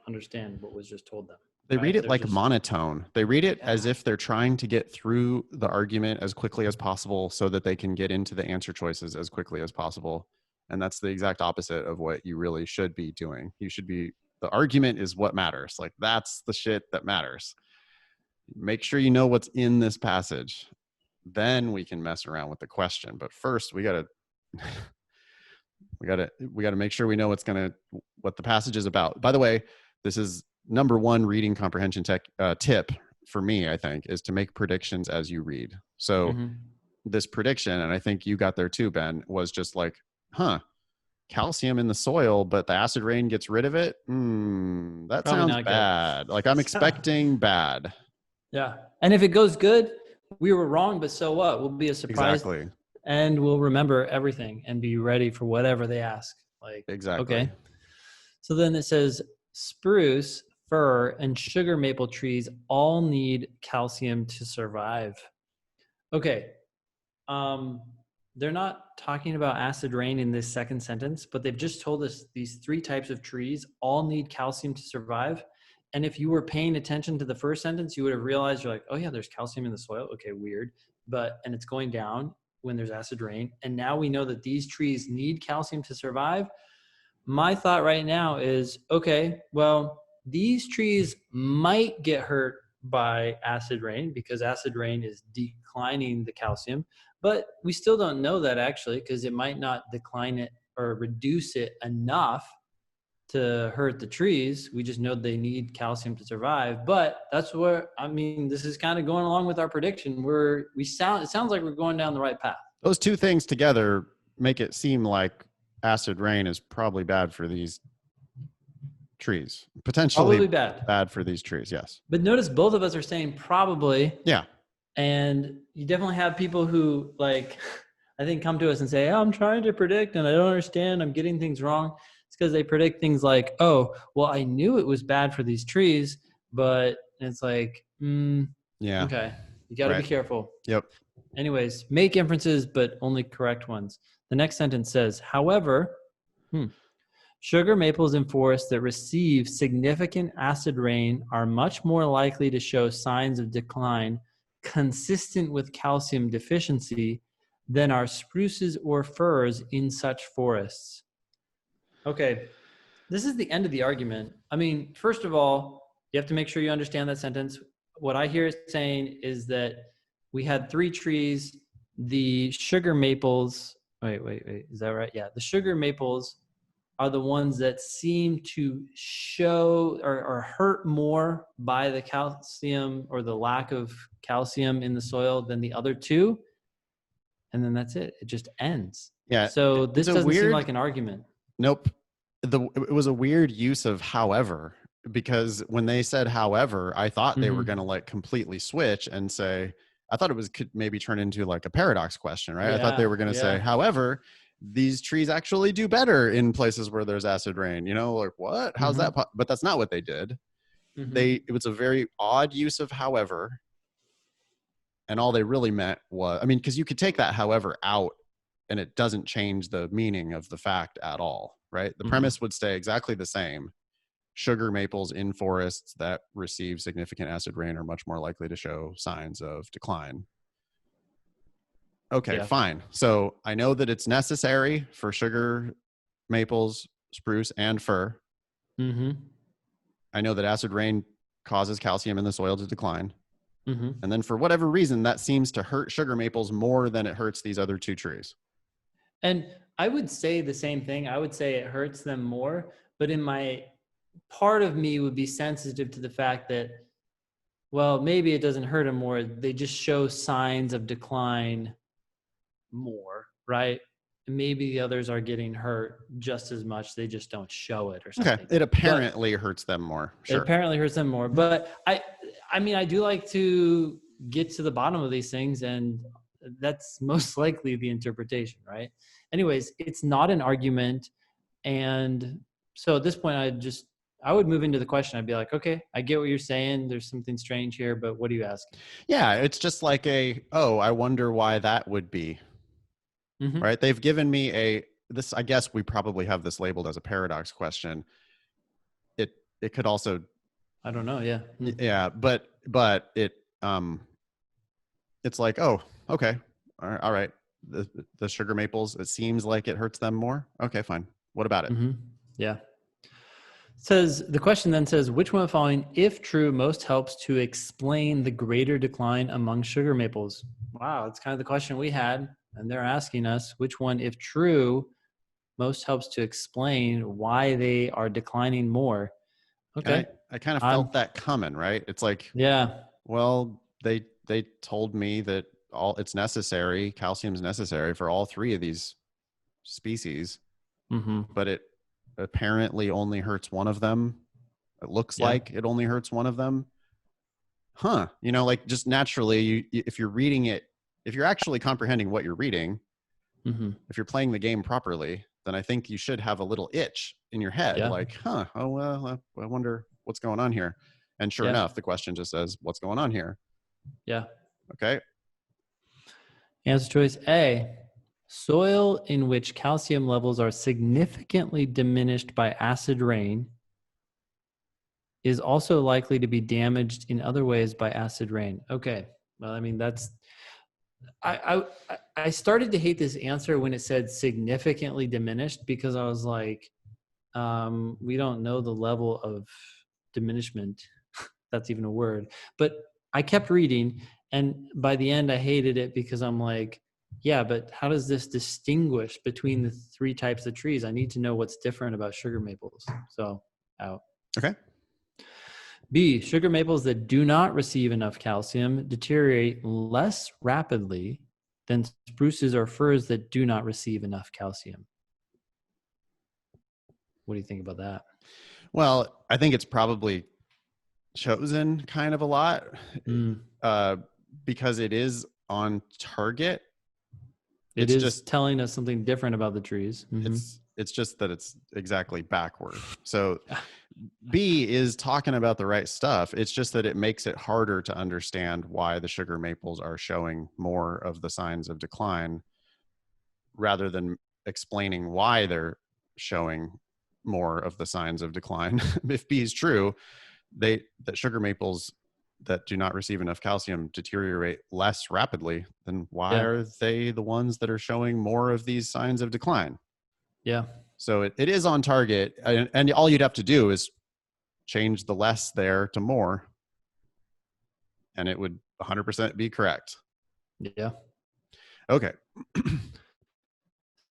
understand what was just told them.
They read it like monotone. They read it as if they're trying to get through the argument as quickly as possible so that they can get into the answer choices as quickly as possible. And that's the exact opposite of what you really should be doing. The argument is what matters. Like that's the shit that matters. Make sure you know what's in this passage. Then we can mess around with the question. But first we gotta make sure we know what the passage is about. By the way, this is number one reading comprehension tip for me, I think, is to make predictions as you read. So this prediction, and I think you got there too, Ben, was just like, calcium in the soil, but the acid rain gets rid of it. That Probably sounds bad. Like I'm expecting bad.
Yeah. And if it goes good, we were wrong, but so what? We'll be a surprise.
Exactly.
And we'll remember everything and be ready for whatever they ask. Like,
exactly.
Okay. So then it says spruce, fir, and sugar maple trees all need calcium to survive. Okay. They're not talking about acid rain in this second sentence, but they've just told us these 3 types of trees all need calcium to survive. And if you were paying attention to the first sentence, you would have realized you're like, oh yeah, there's calcium in the soil. Okay, weird. And it's going down when there's acid rain. And now we know that these trees need calcium to survive. My thought right now is, okay, well, these trees might get hurt by acid rain because acid rain is declining the calcium, but we still don't know that actually, because it might not decline it or reduce it enough to hurt the trees. We just know they need calcium to survive. But that's where, I mean, this is kind of going along with our prediction. It sounds like we're going down the right path.
Those 2 things together make it seem like acid rain is probably bad for these trees. Potentially
probably bad
for these trees, yes.
But notice both of us are saying probably.
Yeah.
And you definitely have people who, like, I think come to us and say, oh, I'm trying to predict and I don't understand. I'm getting things wrong. It's because they predict things like, oh, well, I knew it was bad for these trees, but it's like,
yeah.
Okay. You got to be careful.
Yep.
Anyways, make inferences, but only correct ones. The next sentence says, however, sugar maples in forests that receive significant acid rain are much more likely to show signs of decline consistent with calcium deficiency than are spruces or firs in such forests. Okay, this is the end of the argument. I mean, first of all, you have to make sure you understand that sentence. What I hear it saying is that we had 3 trees, the sugar maples, wait, is that right? Yeah, the sugar maples are the ones that seem to show or hurt more by the calcium or the lack of calcium in the soil than the other 2. And then that's it. It just ends.
Yeah.
So this doesn't seem like an argument.
Nope. It was a weird use of however, because when they said however, I thought they were going to like completely switch and say, I thought could maybe turn into like a paradox question, right? I thought they were going to say, however, these trees actually do better in places where there's acid rain, like what? How's that? But that's not what they did. It was a very odd use of however. And all they really meant was, because you could take that however out and it doesn't change the meaning of the fact at all, right? The premise would stay exactly the same. sugar maples in forests that receive significant acid rain are much more likely to show signs of decline. Okay, fine. So I know that it's necessary for sugar maples, spruce, and fir.
Mm-hmm.
I know that acid rain causes calcium in the soil to decline.
Mm-hmm.
And then for whatever reason, that seems to hurt sugar maples more than it hurts these other two trees.
And I would say the same thing. I would say it hurts them more, but in my part of me would be sensitive to the fact that, well, maybe it doesn't hurt them more. They just show signs of decline more, right? And maybe the others are getting hurt just as much. They just don't show it or something.
Okay. It apparently hurts them more. Sure.
It apparently hurts them more. But I mean, I do like to get to the bottom of these things, and that's most likely the interpretation, right? Anyways, it's not an argument. And so at this point, I would move into the question. I'd be like, okay, I get what you're saying. There's something strange here, but what are you asking?
Yeah, it's just like I wonder why that would be. Mm-hmm. Right? They've given me this, I guess we probably have this labeled as a paradox question. It could also,
I don't know. Yeah.
Yeah. But it's like, oh, okay. All right. The sugar maples, it seems like it hurts them more. Okay, fine. What about it?
Mm-hmm. Yeah. The question then says, which one of the following, if true, most helps to explain the greater decline among sugar maples? Wow, that's kind of the question we had. And they're asking us which one, if true, most helps to explain why they are declining more. Okay.
I kind of felt that coming, right? It's like,
yeah,
well, they told me that it's necessary, calcium's necessary for all three of these species, but it apparently only hurts one of them. It looks like it only hurts one of them. Huh. Like just naturally, if you're reading it, if you're actually comprehending what you're reading, if you're playing the game properly, then I think you should have a little itch in your head, like, huh, oh, well, I wonder what's going on here. And sure enough, the question just says, what's going on here?
Yeah.
Okay.
Answer choice A, soil in which calcium levels are significantly diminished by acid rain is also likely to be damaged in other ways by acid rain. Okay. Well, I mean, I started to hate this answer when it said significantly diminished, because I was like, we don't know the level of diminishment. That's even a word. But I kept reading, and by the end I hated it, because I'm like, yeah, but how does this distinguish between the three types of trees? I need to know what's different about sugar maples. So out.
Okay.
B, sugar maples that do not receive enough calcium deteriorate less rapidly than spruces or firs that do not receive enough calcium. What do you think about that?
Well, I think it's probably chosen kind of a lot because it is on target.
It's just telling us something different about the trees.
It's just that it's exactly backward. So B is talking about the right stuff. It's just that it makes it harder to understand why the sugar maples are showing more of the signs of decline, rather than explaining why they're showing more of the signs of decline. If B is true, that sugar maples that do not receive enough calcium deteriorate less rapidly, then why are they the ones that are showing more of these signs of decline?
Yeah.
So it is on target, and all you'd have to do is change the less there to more, and it would 100% be correct.
Yeah.
Okay.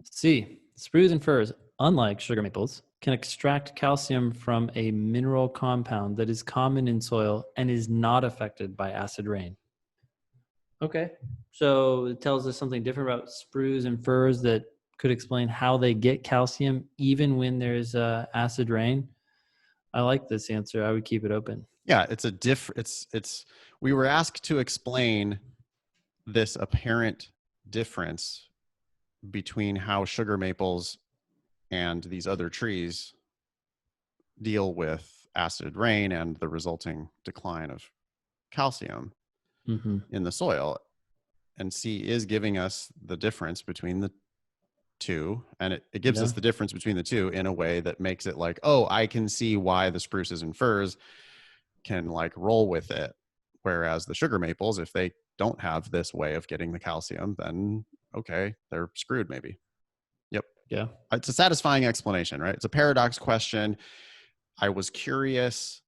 C, spruce and firs, unlike sugar maples, can extract calcium from a mineral compound that is common in soil and is not affected by acid rain. Okay. So it tells us something different about spruce and firs that could explain how they get calcium even when there's acid rain. I like this answer. I would keep it open.
Yeah, we were asked to explain this apparent difference between how sugar maples and these other trees deal with acid rain and the resulting decline of calcium in the soil. And C is giving us the difference between two, and it gives us the difference between the two in a way that makes it like, oh, I can see why the spruces and firs can like roll with it. Whereas the sugar maples, if they don't have this way of getting the calcium, then okay, they're screwed maybe. Yep.
Yeah.
It's a satisfying explanation, right? It's a paradox question. I was curious.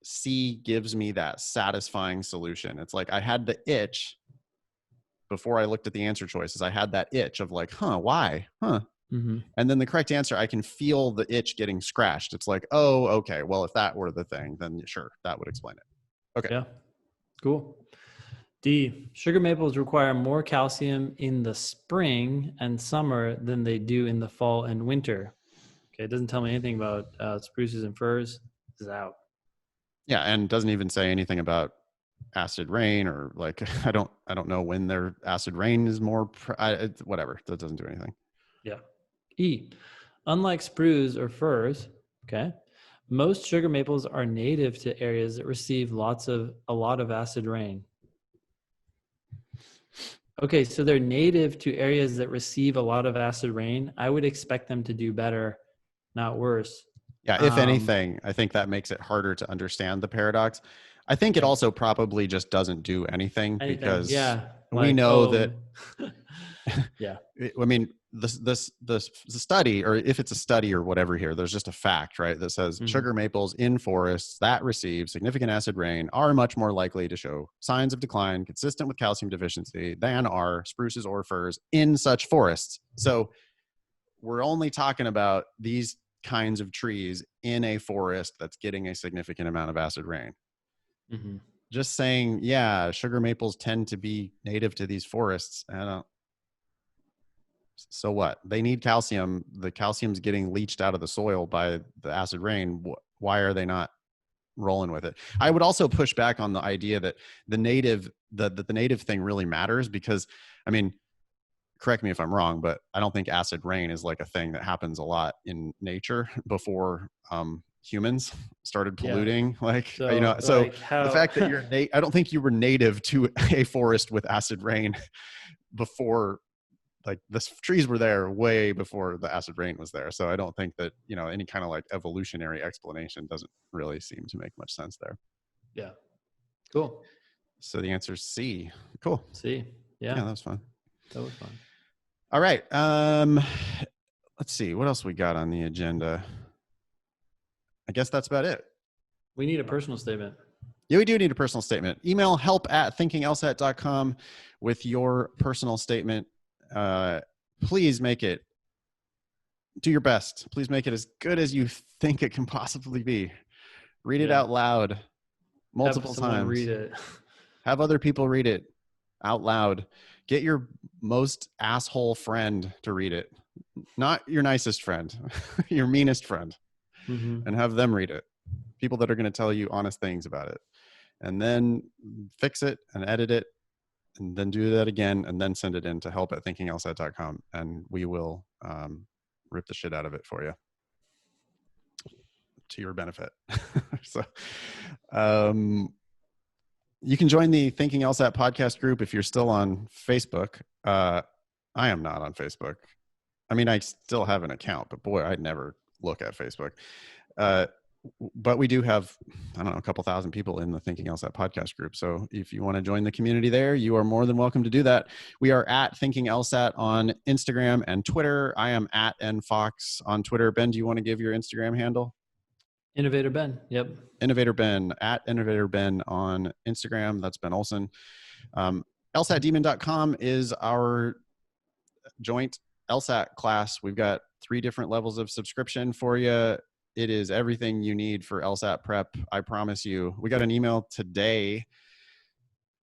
C gives me that satisfying solution. It's like I had the itch before I looked at the answer choices. I had that itch of like, why? And then the correct answer, I can feel the itch getting scratched. It's like, oh, okay, well, if that were the thing, then sure, that would explain it. Okay.
Yeah. Cool. D, sugar maples require more calcium in the spring and summer than they do in the fall and winter. Okay. It doesn't tell me anything about spruces and firs. This is out.
Yeah. And doesn't even say anything about acid rain or like, I don't know when their acid rain is more, whatever. That doesn't do anything.
Yeah. E, unlike spruce or firs, okay, most sugar maples are native to areas that receive a lot of acid rain. Okay, so they're native to areas that receive a lot of acid rain. I would expect them to do better, not worse.
Yeah, if anything, I think that makes it harder to understand the paradox. I think it also probably just doesn't do anything because we know that.
Yeah.
I mean, the study, or if it's a study or whatever here, there's just a fact, right, that says sugar maples in forests that receive significant acid rain are much more likely to show signs of decline consistent with calcium deficiency than are spruces or firs in such forests. So we're only talking about these kinds of trees in a forest that's getting a significant amount of acid rain. Just saying, yeah, sugar maples tend to be native to these forests. So what? They need calcium. The calcium's getting leached out of the soil by the acid rain. Why are they not rolling with it? I would also push back on the idea that the native thing really matters because, I mean, correct me if I'm wrong, but I don't think acid rain is like a thing that happens a lot in nature before humans started polluting. The fact that I don't think you were native to a forest with acid rain before, like the trees were there way before the acid rain was there. So I don't think that, any kind of like evolutionary explanation doesn't really seem to make much sense there.
Yeah. Cool.
So the answer is C. Cool.
C. Yeah.
Yeah, that was fun.
That was fun.
All right. Let's see. What else we got on the agenda? I guess that's about it.
We need a personal statement.
Yeah, we do need a personal statement. Email help@thinkinglsat.com with your personal statement. Please do your best. Please make it as good as you think it can possibly be. Read it out loud multiple times.
Read it.
Have other people read it out loud. Get your most asshole friend to read it. Not your nicest friend, your meanest friend, and have them read it. People that are going to tell you honest things about it. And then fix it and edit it. And then do that again, and then send it in to help@thinkinglsat.com, and we will rip the shit out of it for you to your benefit. So you can join the Thinking LSAT podcast group if you're still on Facebook. I am not on Facebook. I mean, I still have an account, but boy, I'd never look at Facebook. But we do have, I don't know, a couple thousand people in the Thinking LSAT podcast group. So if you want to join the community there, you are more than welcome to do that. We are at Thinking LSAT on Instagram and Twitter. I am at nfox on Twitter. Ben, do you want to give your Instagram handle?
Innovator Ben. Yep.
Innovator Ben, at Innovator Ben on Instagram. That's Ben Olson. LSATdemon.com is our joint LSAT class. We've got 3 different levels of subscription for you. It is everything you need for LSAT prep. I promise you. We got an email today.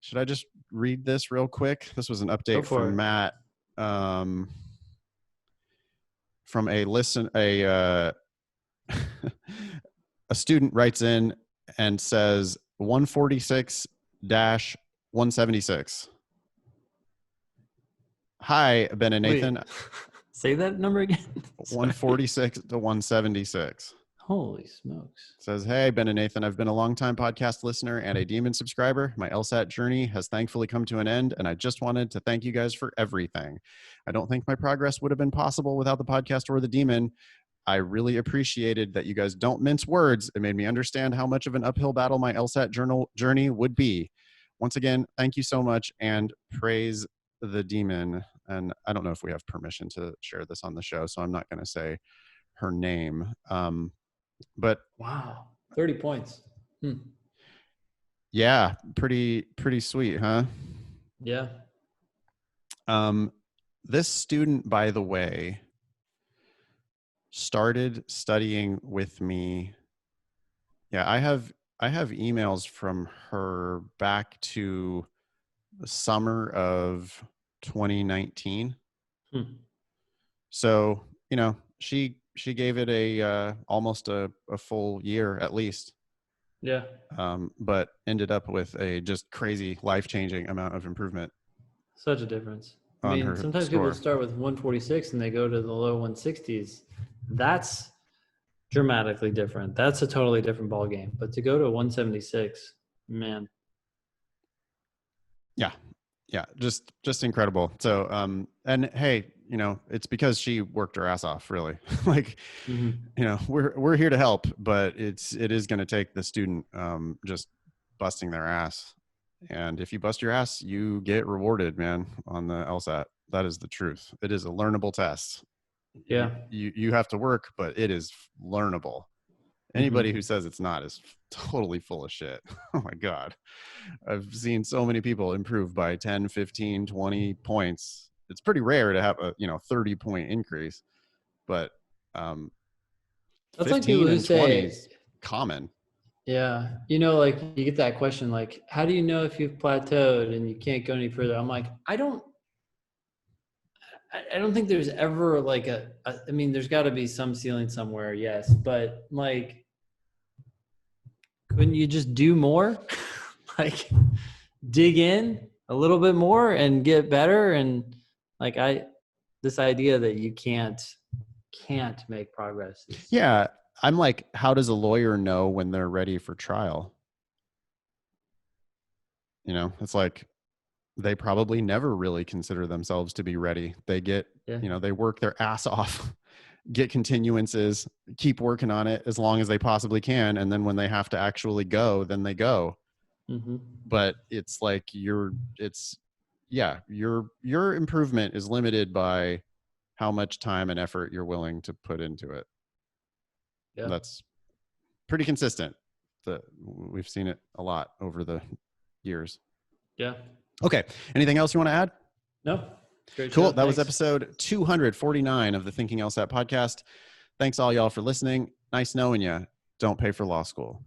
Should I just read this real quick? This was an update from Matt. From a student writes in and says 146-176. Hi, Ben and Nathan.
Wait, say that number again.
146 to 176.
Holy smokes.
Says, hey, Ben and Nathan, I've been a longtime podcast listener and a Demon subscriber. My LSAT journey has thankfully come to an end, and I just wanted to thank you guys for everything. I don't think my progress would have been possible without the podcast or the Demon. I really appreciated that you guys don't mince words. It made me understand how much of an uphill battle my LSAT journey would be. Once again, thank you so much, and praise the Demon. And I don't know if we have permission to share this on the show, so I'm not going to say her name. But
wow, 30 points.
Yeah, pretty sweet, huh?
Yeah.
This student, by the way, started studying with me. Yeah, I have emails from her back to the summer of 2019. So, she gave it a almost a full year at least.
Yeah.
But ended up with a just crazy life-changing amount of improvement.
Such a difference. I mean, sometimes people start with 146 and they go to the low 160s. That's dramatically different. That's a totally different ball game. But to go to 176, man.
Yeah, just incredible. So, and hey, it's because she worked her ass off, really. Like, we're here to help, but it is going to take the student just busting their ass. And if you bust your ass, you get rewarded, man, on the LSAT. That is the truth. It is a learnable test.
Yeah.
You have to work, but it is learnable. Anybody who says it's not is totally full of shit. Oh my God. I've seen so many people improve by 10, 15, 20 points. It's pretty rare to have a 30-point increase, but
that's like people who say
is common.
Yeah. Like you get that question, like, how do you know if you've plateaued and you can't go any further? I'm like, I don't think there's ever like I mean, there's got to be some ceiling somewhere, yes, but like, couldn't you just do more? Like, dig in a little bit more and get better? And like, this idea that you can't make progress.
Yeah. I'm like, how does a lawyer know when they're ready for trial? It's like, they probably never really consider themselves to be ready. They get, they work their ass off, get continuances, keep working on it as long as they possibly can. And then when they have to actually go, then they go. But it's like your improvement is limited by how much time and effort you're willing to put into it. Yeah. That's pretty consistent. We've seen it a lot over the years.
Yeah.
Okay. Anything else you want to add?
No.
Great cool. That was episode 249 of the Thinking LSAT podcast. Thanks all y'all for listening. Nice knowing you. Don't pay for law school.